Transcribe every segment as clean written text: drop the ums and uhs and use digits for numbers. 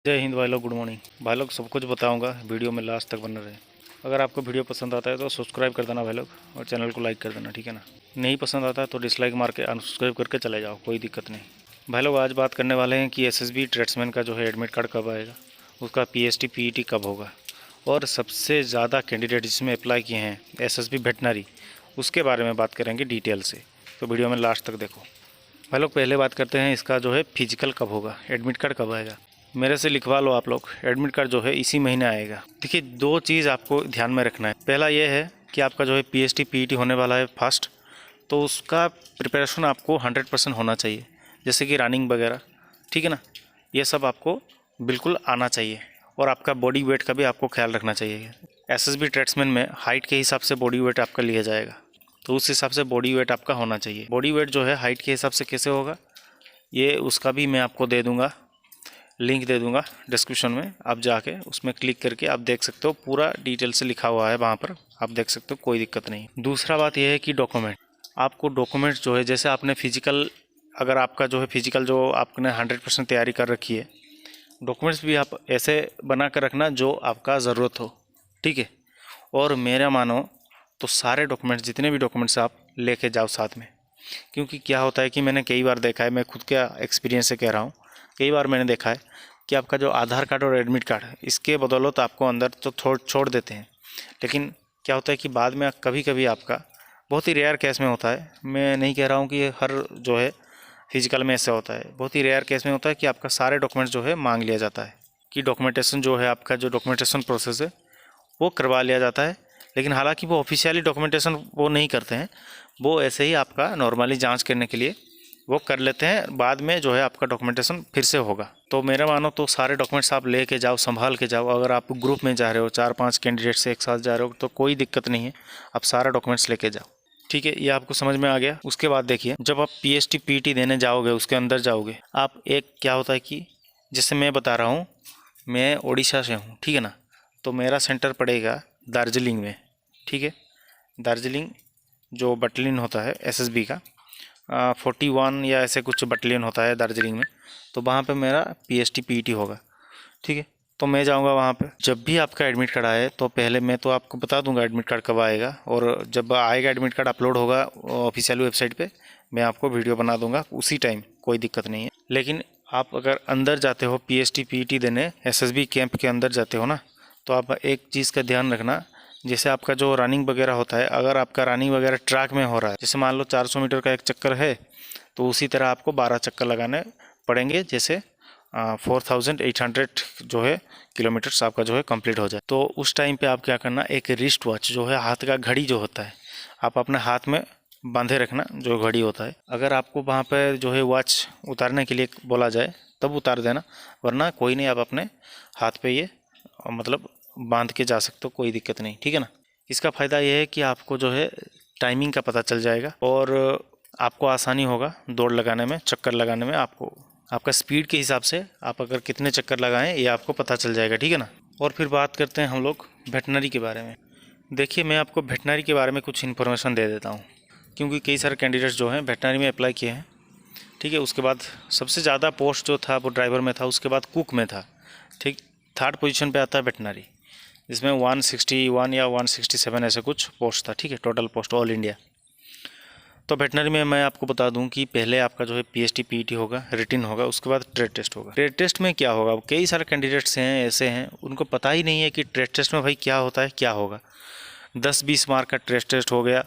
जय हिंद भाई लोग, गुड मॉर्निंग भाई लोग। सब कुछ बताऊंगा, वीडियो में लास्ट तक बने रहे। अगर आपको वीडियो पसंद आता है तो सब्सक्राइब कर देना भाई लोग, और चैनल को लाइक कर देना, ठीक है ना। नहीं पसंद आता तो डिसलाइक मार के अनसब्सक्राइब करके चले जाओ, कोई दिक्कत नहीं। भाई लोग आज बात करने वाले हैं कि एसएसबी ट्रेड्समैन का जो है एडमिट कार्ड कब आएगा, उसका पीएसटी पीईटी कब होगा, और सबसे ज़्यादा कैंडिडेट जिसमें अप्लाई किए हैं एसएसबी वेटनरी, उसके बारे में बात करेंगे डिटेल से। तो वीडियो में लास्ट तक देखो भाई लोग। पहले बात करते हैं इसका जो है फिजिकल कब होगा, एडमिट कार्ड कब आएगा। मेरे से लिखवा लो आप लोग, एडमिट कार्ड जो है इसी महीने आएगा। देखिए, दो चीज़ आपको ध्यान में रखना है। पहला ये है कि आपका जो है पीएसटी पीईटी होने वाला है फर्स्ट, तो उसका प्रिपरेशन आपको 100% होना चाहिए, जैसे कि रनिंग वगैरह, ठीक है ना। ये सब आपको बिल्कुल आना चाहिए, और आपका बॉडी वेट का भी आपको ख्याल रखना चाहिए। एसएसबी ट्रेड्समैन में हाइट के हिसाब से बॉडी वेट आपका लिया जाएगा, तो उस हिसाब से बॉडी वेट आपका होना चाहिए। बॉडी वेट जो है हाइट के हिसाब से कैसे होगा, ये उसका भी मैं आपको दे दूँगा, लिंक दे दूंगा डिस्क्रिप्शन में। आप जाके उसमें क्लिक करके आप देख सकते हो, पूरा डिटेल से लिखा हुआ है वहाँ पर, आप देख सकते हो, कोई दिक्कत नहीं। दूसरा बात यह है कि डॉक्यूमेंट, आपको डॉक्यूमेंट जो है, जैसे आपने फिजिकल, अगर आपका जो है फिजिकल जो आपने 100% तैयारी कर रखी है, डॉक्यूमेंट्स भी आप ऐसे बना कर रखना जो आपका ज़रूरत हो, ठीक है। और मेरा मानो तो सारे डॉक्यूमेंट्स, जितने भी डॉक्यूमेंट्स आप लेके जाओ साथ में, क्योंकि क्या होता है कि मैंने कई बार देखा है, मैं खुद का एक्सपीरियंस से कह रहा हूँ, कई बार मैंने देखा है कि आपका जो आधार कार्ड और एडमिट कार्ड, इसके बदौलत आपको अंदर तो छोड़ देते हैं, लेकिन क्या होता है कि बाद में कभी कभी आपका, बहुत ही रेयर केस में होता है, मैं नहीं कह रहा हूँ कि हर जो है फिजिकल में ऐसा होता है, बहुत ही रेयर केस में होता है कि आपका सारे डॉक्यूमेंट्स जो है मांग लिया जाता है, कि डॉक्यूमेंटेशन जो है, आपका जो डॉक्यूमेंटेशन प्रोसेस है वो करवा लिया जाता है। लेकिन हालांकि वो ऑफिशियली डॉक्यूमेंटेशन वो नहीं करते हैं, वो ऐसे ही आपका नॉर्मली जांच करने के लिए वो कर लेते हैं, बाद में जो है आपका डॉक्यूमेंटेशन फिर से होगा। तो मेरा मानो तो सारे डॉक्यूमेंट्स आप लेके जाओ, संभाल के जाओ। अगर आप ग्रुप में जा रहे हो, 4-5 कैंडिडेट से एक साथ जा रहे हो, तो कोई दिक्कत नहीं है, आप सारा डॉक्यूमेंट्स लेके जाओ, ठीक है। ये आपको समझ में आ गया। उसके बाद देखिए, जब आप पीएसटी पीईटी देने जाओगे, उसके अंदर जाओगे आप, एक क्या होता है कि जैसे मैं बता रहा हूँ, मैं उड़ीसा से हूँ, ठीक है ना, तो मेरा सेंटर पड़ेगा दार्जिलिंग में, ठीक है। दार्जिलिंग जो बटालियन होता है एसएसबी का, 41 या ऐसे कुछ बटालियन होता है दार्जिलिंग में, तो वहाँ पे मेरा पीएसटी पीईटी होगा, ठीक है। तो मैं जाऊँगा वहाँ पे। जब भी आपका एडमिट कार्ड आए, तो पहले मैं तो आपको बता दूंगा एडमिट कार्ड कब आएगा, और जब आएगा एडमिट कार्ड अपलोड होगा ऑफिशियल वेबसाइट पे, मैं आपको वीडियो बना दूंगा उसी टाइम, कोई दिक्कत नहीं है। लेकिन आप अगर अंदर जाते हो पीएसटी पीईटी देने, एसएसबी कैंप के अंदर जाते हो ना, तो आप एक चीज़ का ध्यान रखना, जैसे आपका जो रनिंग वगैरह होता है, अगर आपका रनिंग वगैरह ट्रैक में हो रहा है, जैसे मान लो 400 मीटर का एक चक्कर है, तो उसी तरह आपको 12 चक्कर लगाने पड़ेंगे, जैसे 4800 जो है किलोमीटर्स आपका जो है कंप्लीट हो जाए। तो उस टाइम पे आप क्या करना, एक रिस्ट वॉच जो है, हाथ का घड़ी जो होता है, आप अपने हाथ में बांधे रखना, जो घड़ी होता है। अगर आपको वहाँ पर जो है वॉच उतारने के लिए बोला जाए तब उतार देना, वरना कोई नहीं, आप अपने हाथ पे ये मतलब बांध के जा सकते हो, कोई दिक्कत नहीं, ठीक है ना। इसका फ़ायदा ये है कि आपको जो है टाइमिंग का पता चल जाएगा, और आपको आसानी होगा दौड़ लगाने में, चक्कर लगाने में। आपको आपका स्पीड के हिसाब से आप अगर कितने चक्कर लगाएं, ये आपको पता चल जाएगा, ठीक है ना। और फिर बात करते हैं हम लोग वेटनरी के बारे में। देखिए, मैं आपको वेटनरी के बारे में कुछ इन्फॉर्मेशन दे देता हूँ, क्योंकि कई सारे कैंडिडेट्स जो हैं वेटनरी में अप्लाई किए हैं, ठीक है। उसके बाद सबसे ज़्यादा पोस्ट जो था वो ड्राइवर में था, उसके बाद कुक में था, ठीक। थर्ड पोजीशन पे आता है वेटनरी, जिसमें 161 या 167 ऐसे कुछ पोस्ट था, ठीक है, टोटल पोस्ट ऑल इंडिया। तो वेटनरी में मैं आपको बता दूं कि पहले आपका जो है पीएसटी पीईटी होगा, रिटिन होगा, उसके बाद ट्रेड टेस्ट होगा। ट्रेड टेस्ट में क्या होगा, कई सारे कैंडिडेट्स हैं ऐसे हैं, उनको पता ही नहीं है कि ट्रेड टेस्ट में भाई क्या होता है, क्या होगा। 10-20 मार्क का ट्रेड टेस्ट हो गया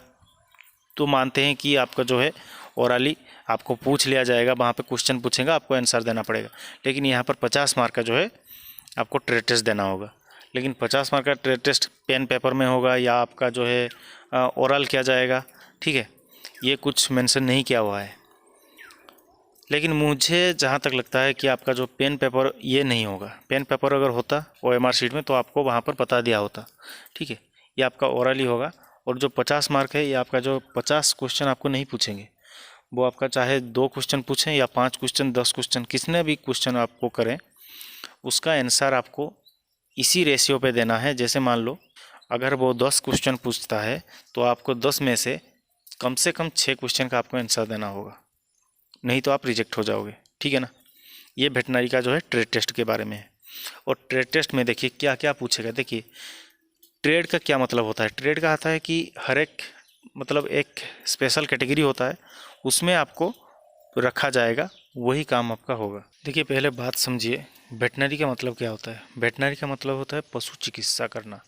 तो मानते हैं कि आपका जो है ओरली आपको पूछ लिया जाएगा, वहाँ पे क्वेश्चन पूछेगा, आपको आंसर देना पड़ेगा। लेकिन यहाँ पर 50 मार्क का जो है आपको ट्रेड टेस्ट देना होगा। लेकिन 50 मार्क का ट्रेड टेस्ट पेन पेपर में होगा, या आपका जो है ओरल किया जाएगा, ठीक है, ये कुछ मेंशन नहीं किया हुआ है। लेकिन मुझे जहाँ तक लगता है कि आपका जो पेन पेपर ये नहीं होगा। पेन पेपर अगर होता ओएमआर शीट में तो आपको वहाँ पर बता दिया होता, ठीक है। ये आपका ओरल ही होगा, और जो 50 मार्क है, ये आपका जो 50 क्वेश्चन आपको नहीं पूछेंगे, वो आपका चाहे 2 क्वेश्चन पूछें या 5 क्वेश्चन, 10 क्वेश्चन, किसने भी क्वेश्चन आपको करें, उसका आंसर आपको इसी रेशियो पे देना है। जैसे मान लो अगर वो 10 क्वेश्चन पूछता है, तो आपको 10 में से कम 6 क्वेश्चन का आपको आंसर देना होगा, नहीं तो आप रिजेक्ट हो जाओगे, ठीक है ना। ये वेटनरी का जो है ट्रेड टेस्ट के बारे में है। और ट्रेड टेस्ट में देखिए क्या क्या पूछेगा। देखिए ट्रेड का क्या मतलब होता है। ट्रेड का आता है कि हर एक मतलब एक स्पेशल कैटेगरी होता है, उसमें आपको रखा जाएगा, वही काम आपका होगा। देखिए पहले बात समझिए, वेटनरी का मतलब क्या होता है। वेटनरी का मतलब होता है पशु चिकित्सा करना।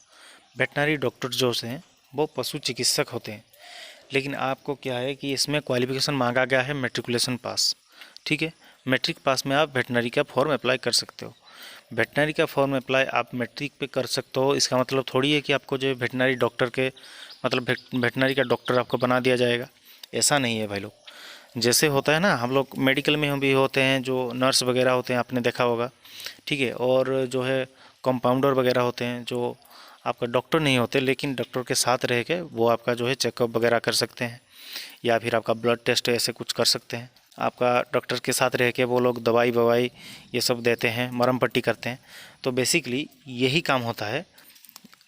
वेटनरी डॉक्टर जो हैं वो पशु चिकित्सक होते हैं। लेकिन आपको क्या है कि इसमें क्वालिफिकेशन मांगा गया है मैट्रिकुलेशन पास। ठीक है, मैट्रिक पास में आप वेटनरी का फॉर्म अप्लाई कर सकते हो। वेटनरी का फॉर्म अप्लाई आप मैट्रिक पे कर सकते हो, इसका मतलब थोड़ी है कि आपको जो वेटनरी डॉक्टर के मतलब वेटनरी का डॉक्टर आपको बना दिया जाएगा, ऐसा नहीं है भाई लोग। जैसे होता है ना, हम लोग मेडिकल में हम भी होते हैं, जो नर्स वगैरह होते हैं आपने देखा होगा, ठीक है, और जो है कंपाउंडर वगैरह होते हैं जो आपका डॉक्टर नहीं होते, लेकिन डॉक्टर के साथ रह के वो आपका जो है चेकअप वगैरह कर सकते हैं, या फिर आपका ब्लड टेस्ट ऐसे कुछ कर सकते हैं। आपका डॉक्टर के साथ रह के वो लोग दवाई ववाई ये सब देते हैं, मरहम पट्टी करते हैं। तो बेसिकली यही काम होता है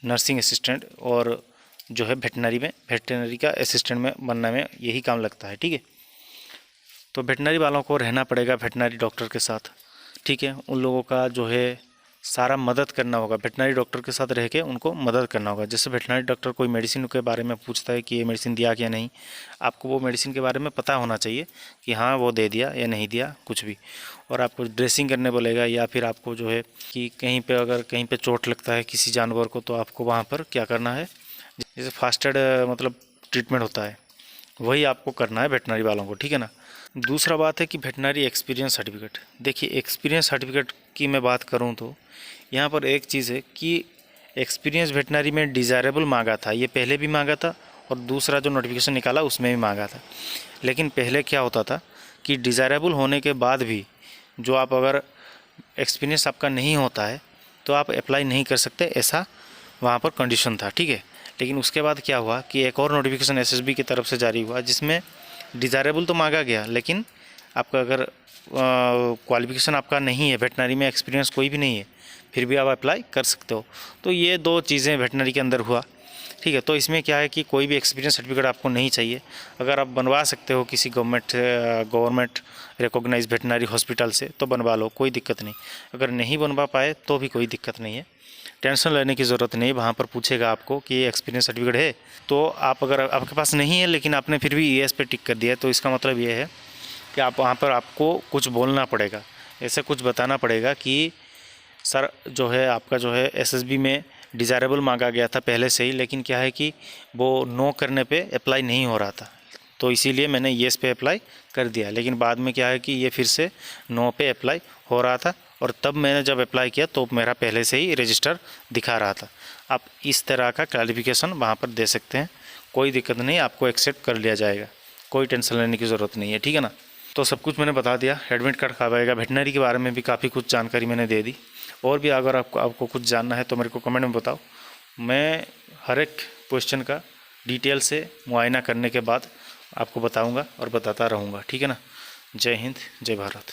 नर्सिंग असिस्टेंट, और जो है वेटनरी का असिस्टेंट में बनने में यही काम लगता है। ठीक है, तो वेटनरी वालों को रहना पड़ेगा वेटनरी डॉक्टर के साथ। ठीक है, उन लोगों का जो है सारा मदद करना होगा, वेटनरी डॉक्टर के साथ रह के उनको मदद करना होगा। जैसे वेटनरी डॉक्टर कोई मेडिसिन के बारे में पूछता है कि ये मेडिसिन दिया क्या नहीं, आपको वो मेडिसिन के बारे में पता होना चाहिए कि हाँ वो दे दिया या नहीं दिया कुछ भी। और आपको ड्रेसिंग करने बोलेगा, या फिर आपको जो है कि कहीं पे अगर कहीं पे चोट लगता है किसी जानवर को, तो आपको वहाँ पर क्या करना है, जैसे फास्ट एड मतलब ट्रीटमेंट होता है, वही आपको करना है वेटनरी वालों को। ठीक है ना। दूसरा बात है कि वेटनरी एक्सपीरियंस सर्टिफिकेट। देखिए एक्सपीरियंस सर्टिफिकेट की मैं बात करूं तो यहाँ पर एक चीज़ है कि एक्सपीरियंस वेटनरी में डिज़ायरेबल मांगा था, ये पहले भी मांगा था, और दूसरा जो नोटिफिकेशन निकाला उसमें भी मांगा था। लेकिन पहले क्या होता था कि डिज़ायरेबल होने के बाद भी जो आप अगर एक्सपीरियंस आपका नहीं होता है तो आप अप्लाई नहीं कर सकते, ऐसा वहाँ पर कंडीशन था। ठीक है, लेकिन उसके बाद क्या हुआ कि एक और नोटिफिकेशन एसएसबी की तरफ से जारी हुआ, जिसमें डिज़ायरेबल तो मांगा गया, लेकिन आपका अगर क्वालिफिकेशन आपका नहीं है, वेटनरी में एक्सपीरियंस कोई भी नहीं है, फिर भी आप अप्लाई कर सकते हो। तो ये दो चीज़ें वेटनरी के अंदर हुआ। ठीक है, तो इसमें क्या है कि कोई भी एक्सपीरियंस सर्टिफिकेट आपको नहीं चाहिए। अगर आप बनवा सकते हो किसी गवर्नमेंट रिकॉग्नाइज वेटनरी हॉस्पिटल से तो बनवा लो, कोई दिक्कत नहीं। अगर नहीं बनवा पाए तो भी कोई दिक्कत नहीं है, टेंशन लेने की ज़रूरत नहीं। वहाँ पर पूछेगा आपको कि ये एक्सपीरियंस सर्टिफिकेट है, तो आप अगर आपके पास नहीं है लेकिन आपने फिर भी ईएस पे टिक कर दिया है, तो इसका मतलब ये है कि आप वहाँ पर आपको कुछ बोलना पड़ेगा, ऐसे कुछ बताना पड़ेगा कि सर जो है आपका जो है एसएसबी में डिज़ायरेबल मांगा गया था पहले से ही, लेकिन क्या है कि वो नो करने पे अप्लाई नहीं हो रहा था, तो इसीलिए मैंने येस पे अप्लाई कर दिया। लेकिन बाद में क्या है कि ये फिर से नो पे अप्लाई हो रहा था, और तब मैंने जब अप्लाई किया तो मेरा पहले से ही रजिस्टर दिखा रहा था। आप इस तरह का क्लैरिफिकेशन वहाँ पर दे सकते हैं, कोई दिक्कत नहीं, आपको एक्सेप्ट कर लिया जाएगा, कोई टेंशन लेने की ज़रूरत नहीं है। ठीक है ना। तो सब कुछ मैंने बता दिया, एडमिट कार्ड कब आएगा, वेटनरी के बारे में भी काफ़ी कुछ जानकारी मैंने दे दी। और भी अगर आपको कुछ जानना है तो मेरे को कमेंट में बताओ, मैं हर एक क्वेश्चन का डिटेल से मुआयना करने के बाद आपको बताऊंगा और बताता रहूँगा। ठीक है ना। जय हिंद, जय भारत।